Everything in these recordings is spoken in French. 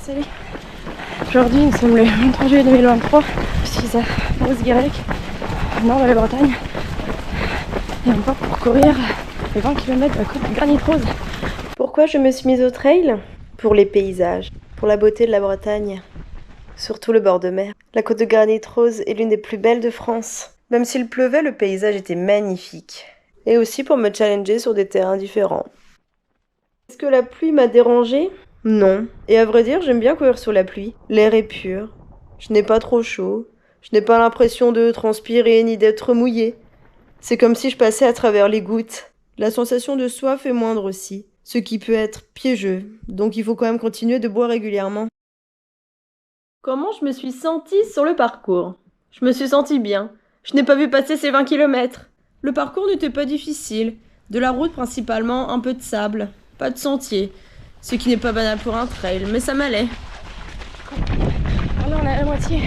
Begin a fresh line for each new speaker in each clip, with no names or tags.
Salut. Aujourd'hui, nous sommes le 23 juillet 2023. Je suis à Rose-Guirec, au nord de la Bretagne. Et on part pour courir les 20 km de la côte de Granit Rose. Pourquoi je me suis mise au trail? Pour les paysages, pour la beauté de la Bretagne, surtout le bord de mer. La côte de Granit Rose est l'une des plus belles de France. Même s'il pleuvait, le paysage était magnifique. Et aussi pour me challenger sur des terrains différents. Est-ce que la pluie m'a dérangée? Non. Et à vrai dire, j'aime bien courir sous la pluie. L'air est pur. Je n'ai pas trop chaud. Je n'ai pas l'impression de transpirer ni d'être mouillée. C'est comme si je passais à travers les gouttes. La sensation de soif est moindre aussi, ce qui peut être piégeux. Donc il faut quand même continuer de boire régulièrement. Comment je me suis sentie sur le parcours? Je me suis sentie bien. Je n'ai pas vu passer ces 20 km. Le parcours n'était pas difficile. De la route principalement, un peu de sable. Pas de sentier. Ce qui n'est pas banal pour un trail, mais ça m'allait. Alors on est à la moitié.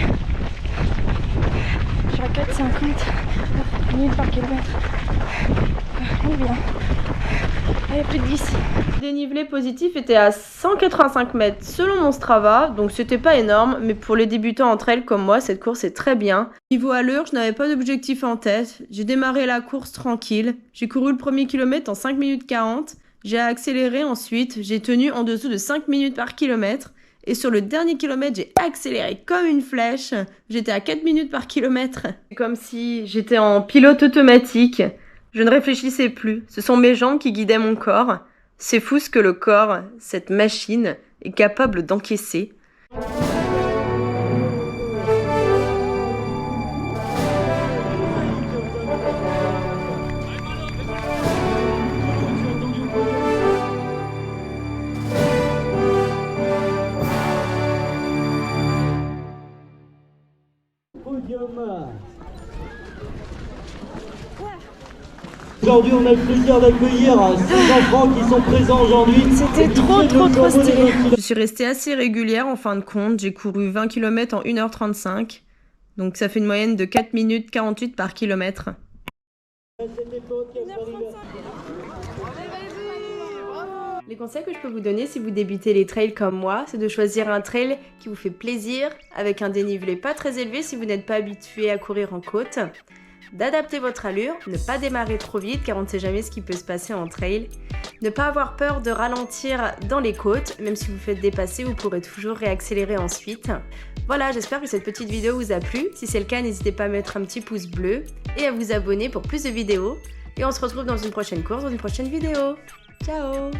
Je suis à 4,50 minutes par kilomètre. On est bien. Allez, plus de 10. Le dénivelé positif était à 185 mètres selon mon Strava, donc c'était pas énorme, mais pour les débutants en trail comme moi, cette course est très bien. Niveau allure, je n'avais pas d'objectif en tête. J'ai démarré la course tranquille. J'ai couru le premier kilomètre en 5 minutes 40. J'ai accéléré ensuite. J'ai tenu en dessous de 5 minutes par kilomètre. Et sur le dernier kilomètre, j'ai accéléré comme une flèche. J'étais à 4 minutes par kilomètre. C'est comme si j'étais en pilote automatique. Je ne réfléchissais plus. Ce sont mes jambes qui guidaient mon corps. C'est fou ce que le corps, cette machine, est capable d'encaisser.
Aujourd'hui, on a le plaisir d'accueillir 6 enfants qui sont présents aujourd'hui.
C'était trop stylé. Je suis restée assez régulière en fin de compte. J'ai couru 20 km en 1h35. Donc ça fait une moyenne de 4 minutes 48 par kilomètre. Les conseils que je peux vous donner si vous débutez les trails comme moi, c'est de choisir un trail qui vous fait plaisir, avec un dénivelé pas très élevé si vous n'êtes pas habitué à courir en côte. D'adapter votre allure, ne pas démarrer trop vite car on ne sait jamais ce qui peut se passer en trail. Ne pas avoir peur de ralentir dans les côtes, même si vous faites dépasser, vous pourrez toujours réaccélérer ensuite. Voilà, j'espère que cette petite vidéo vous a plu. Si c'est le cas, n'hésitez pas à mettre un petit pouce bleu et à vous abonner pour plus de vidéos. Et on se retrouve dans une prochaine course, dans une prochaine vidéo. Ciao!